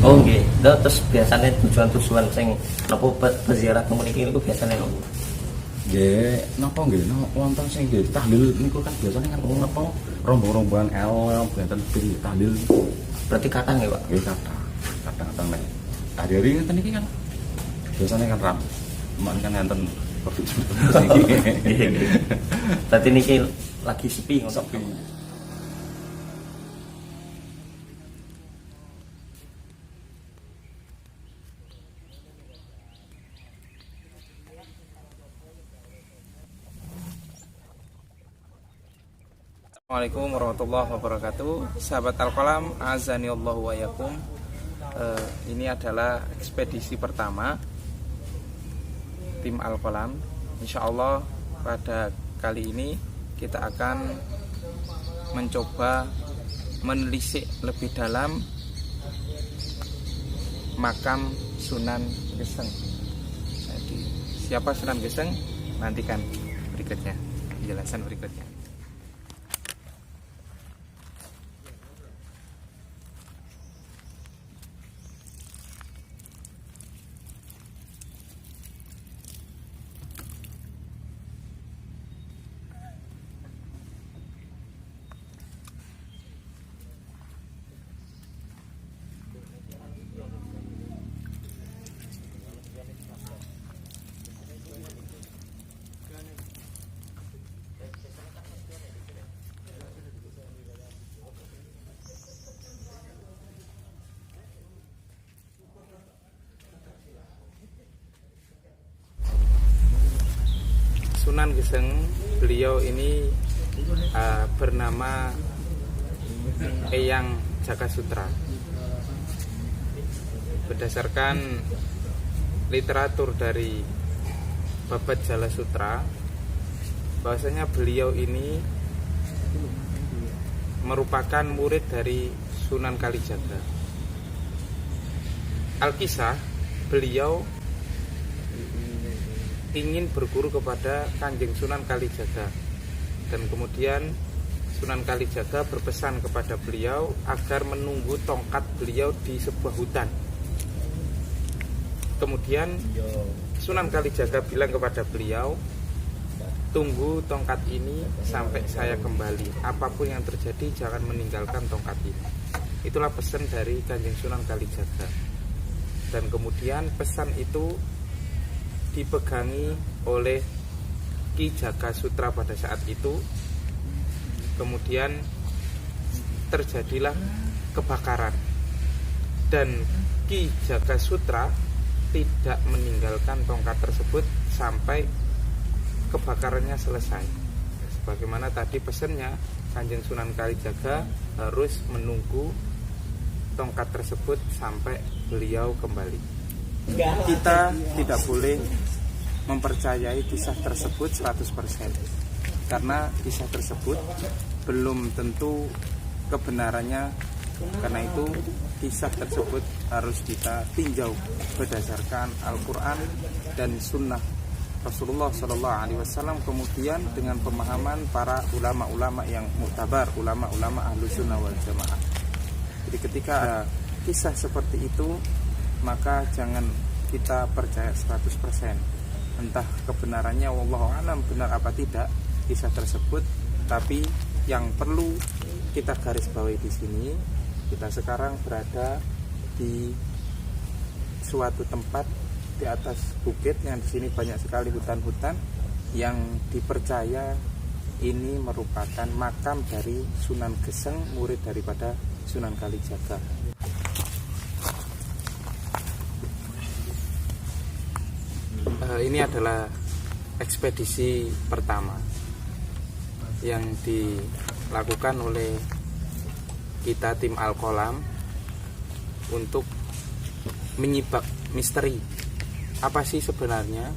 Oh nggih. Terus biasanya tujuan-tujuan sing napa berziarah ke mriki niku biasane nopo? Nggih, napa nggih wonten sing nggih tahlil niku kan biasane kan napa rombongan el benten tahlil. Berarti kathah nggih, Pak? Nggih kathah. Kadang-kadang nek hari-hari ngeten iki kan biasane kan ram. Cuman kan enten Covid iki. Berarti niki lagi sepi ngono. Sepi. Assalamualaikum warahmatullahi wabarakatuh. Sahabat Al-Qalam, azani Allah wa yakum. Ini adalah ekspedisi pertama tim Al-Qalam. Insyaallah pada kali ini kita akan mencoba menelisik lebih dalam makam Sunan Geseng. Jadi siapa Sunan Geseng? Nantikan berikutnya, penjelasan berikutnya. Sunan Geseng, beliau ini bernama Eyang Jakasutra. Berdasarkan literatur dari Babad Jala Sutra, bahwasanya beliau ini merupakan murid dari Sunan Kalijaga. Alkisah, beliau ingin berguru kepada Kanjeng Sunan Kalijaga, dan kemudian Sunan Kalijaga berpesan kepada beliau agar menunggu tongkat beliau di sebuah hutan. Kemudian Sunan Kalijaga bilang kepada beliau, tunggu tongkat ini sampai saya kembali, apapun yang terjadi jangan meninggalkan tongkat ini. Itulah pesan dari Kanjeng Sunan Kalijaga. Dan kemudian pesan itu dipegangi oleh Ki Jakasutra pada saat itu. Kemudian terjadilah kebakaran, dan Ki Jakasutra tidak meninggalkan tongkat tersebut sampai kebakarannya selesai. Sebagaimana tadi pesannya, Kanjeng Sunan Kalijaga harus menunggu tongkat tersebut sampai beliau kembali. Kita tidak boleh mempercayai kisah tersebut 100%, karena kisah tersebut belum tentu kebenarannya. Karena itu kisah tersebut harus kita tinjau berdasarkan Al-Quran dan Sunnah Rasulullah SAW, kemudian dengan pemahaman para ulama-ulama yang muktabar, ulama-ulama ahlu sunnah wal jamaah. Jadi ketika ada kisah seperti itu, maka jangan kita percaya 100%. Entah kebenarannya wallahu alam benar apa tidak kisah tersebut, tapi yang perlu kita garis bawahi di sini, kita sekarang berada di suatu tempat di atas bukit yang di sini banyak sekali hutan-hutan yang dipercaya ini merupakan makam dari Sunan Geseng, murid daripada Sunan Kalijaga. Ini adalah ekspedisi pertama yang dilakukan oleh kita tim Al-Qalam untuk menyibak misteri apa sih sebenarnya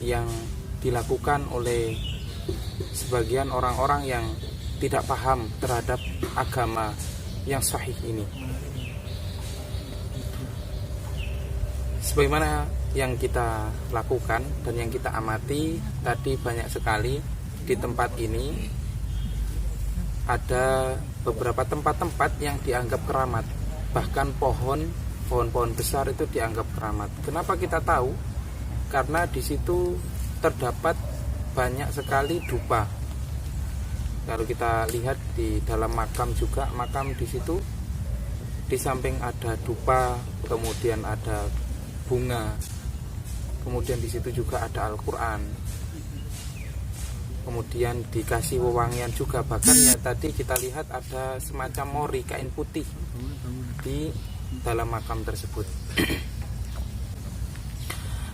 yang dilakukan oleh sebagian orang-orang yang tidak paham terhadap agama yang sahih ini. Sebagaimana yang kita lakukan dan yang kita amati tadi, banyak sekali di tempat ini ada beberapa tempat-tempat yang dianggap keramat, bahkan pohon pohon-pohon besar itu dianggap keramat. Kenapa kita tahu? Karena di situ terdapat banyak sekali dupa. Kalau kita lihat di dalam makam juga, makam di situ di samping ada dupa, kemudian ada bunga, kemudian di situ juga ada Al-Quran, kemudian dikasih wewangian juga. Bahkan ya tadi kita lihat ada semacam mori, kain putih di dalam makam tersebut.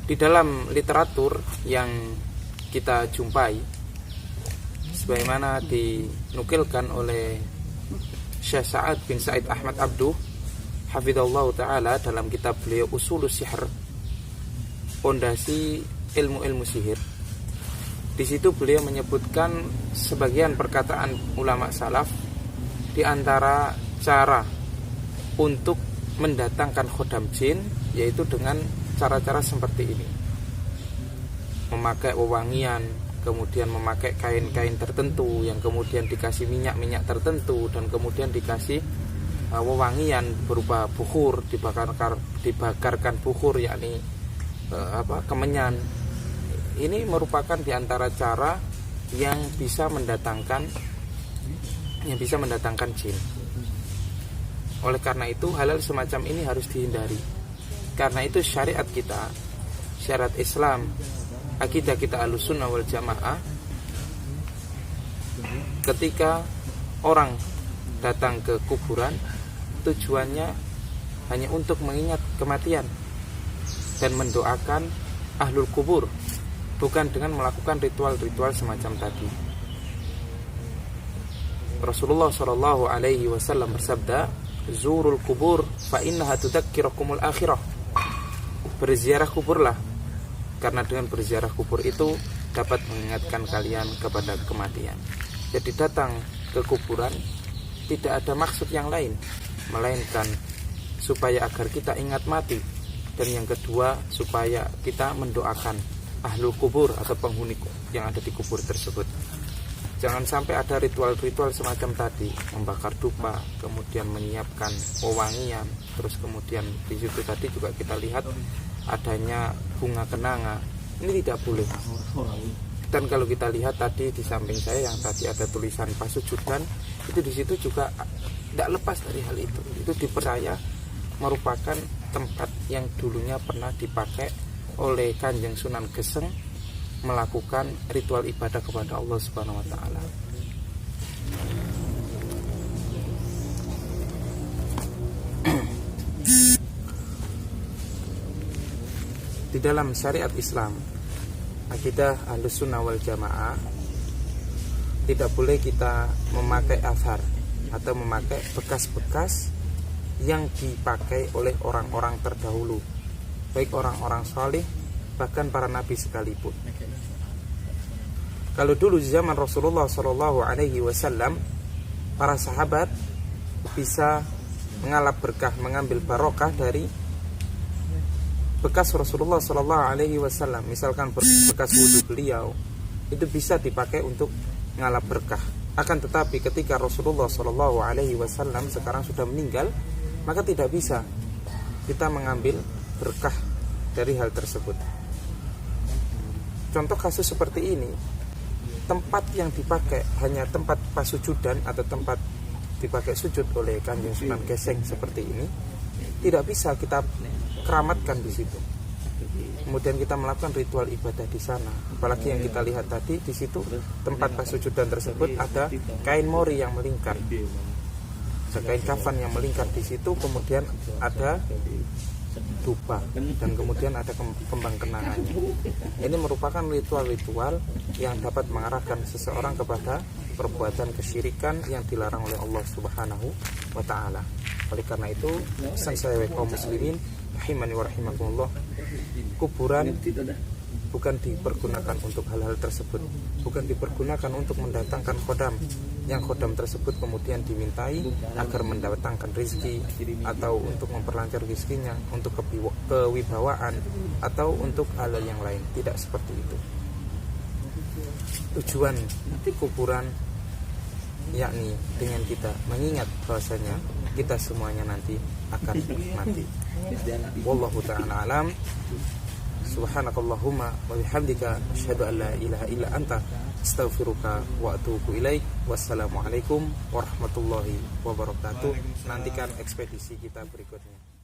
Di dalam literatur yang kita jumpai, sebagaimana dinukilkan oleh Syekh Sa'ad bin Sa'id Ahmad Abduh hafizallahu ta'ala dalam kitab beliau Usulus Sihr, pondasi ilmu-ilmu sihir. Di situ beliau menyebutkan sebagian perkataan ulama salaf di antara cara untuk mendatangkan khodam jin, yaitu dengan cara-cara seperti ini: memakai wewangian, kemudian memakai kain-kain tertentu yang kemudian dikasih minyak-minyak tertentu, dan kemudian dikasih wewangian berupa bukhur, dibakarkan bukhur, yakni kemenyan. Ini merupakan di antara cara yang bisa mendatangkan jin. Oleh karena itu hal-hal semacam ini harus dihindari. Karena itu syariat kita, syariat Islam, akidah kita Ahlussunnah wal Jamaah, ketika orang datang ke kuburan, tujuannya hanya untuk mengingat kematian dan mendoakan ahlul kubur, bukan dengan melakukan ritual-ritual semacam tadi. Rasulullah SAW bersabda, "Zurul kubur fa innaha tudzakkirakumul akhirah." Berziarah kuburlah, karena dengan berziarah kubur itu dapat mengingatkan kalian kepada kematian. Jadi datang ke kuburan tidak ada maksud yang lain, melainkan supaya agar kita ingat mati, dan yang kedua supaya kita mendoakan ahlul kubur atau penghuni yang ada di kubur tersebut. Jangan sampai ada ritual-ritual semacam tadi, membakar dupa, kemudian menyiapkan wewangian, terus kemudian di situ tadi juga kita lihat adanya bunga kenanga. Ini tidak boleh. Dan kalau kita lihat tadi di samping saya yang tadi ada tulisan pasujudan, itu di situ juga tidak lepas dari hal itu. Itu dipercaya merupakan tempat yang dulunya pernah dipakai oleh Kanjeng Sunan Geseng melakukan ritual ibadah kepada Allah Subhanahu wa taala. Di dalam syariat Islam, akidah Ahlussunnah wal Jamaah, tidak boleh kita memakai athar atau memakai bekas-bekas yang dipakai oleh orang-orang terdahulu, baik orang-orang saleh, bahkan para nabi sekalipun. Kalau dulu di zaman Rasulullah SAW, para sahabat bisa mengalap berkah, mengambil barokah dari bekas Rasulullah SAW. Misalkan bekas wudhu beliau itu bisa dipakai untuk mengalap berkah. Akan tetapi ketika Rasulullah SAW sekarang sudah meninggal, maka tidak bisa kita mengambil berkah dari hal tersebut. Contoh kasus seperti ini, tempat yang dipakai hanya tempat pasujudan atau tempat dipakai sujud oleh Kanjeng Sunan Geseng seperti ini, tidak bisa kita keramatkan di situ. Kemudian kita melakukan ritual ibadah di sana. Apalagi yang kita lihat tadi di situ tempat pasujudan tersebut ada kain mori yang melingkar, ada kain kafan yang melingkar di situ, kemudian ada dupa, dan kemudian ada kembang kenangannya. Ini merupakan ritual-ritual yang dapat mengarahkan seseorang kepada perbuatan kesyirikan yang dilarang oleh Allah Subhanahu wa taala. Oleh karena itu, saya kaum muslimin rahimani wa rahimakumullah, kuburan bukan dipergunakan untuk hal-hal tersebut, bukan dipergunakan untuk mendatangkan khodam, yang khodam tersebut kemudian dimintai agar mendatangkan rezeki, atau untuk memperlancar rezekinya, untuk kewibawaan, atau untuk hal yang lain. Tidak seperti itu. Tujuan kuburan yakni dengan kita mengingat bahwasanya kita semuanya nanti akan mati. Wallahu ta'ala alam. Subhanakallahumma wa bihamdika asyhadu an la ilaha illa anta astaghfiruka wa atubu ilaik. Wassalamualaikum warahmatullahi wabarakatuh. Nantikan ekspedisi kita berikutnya.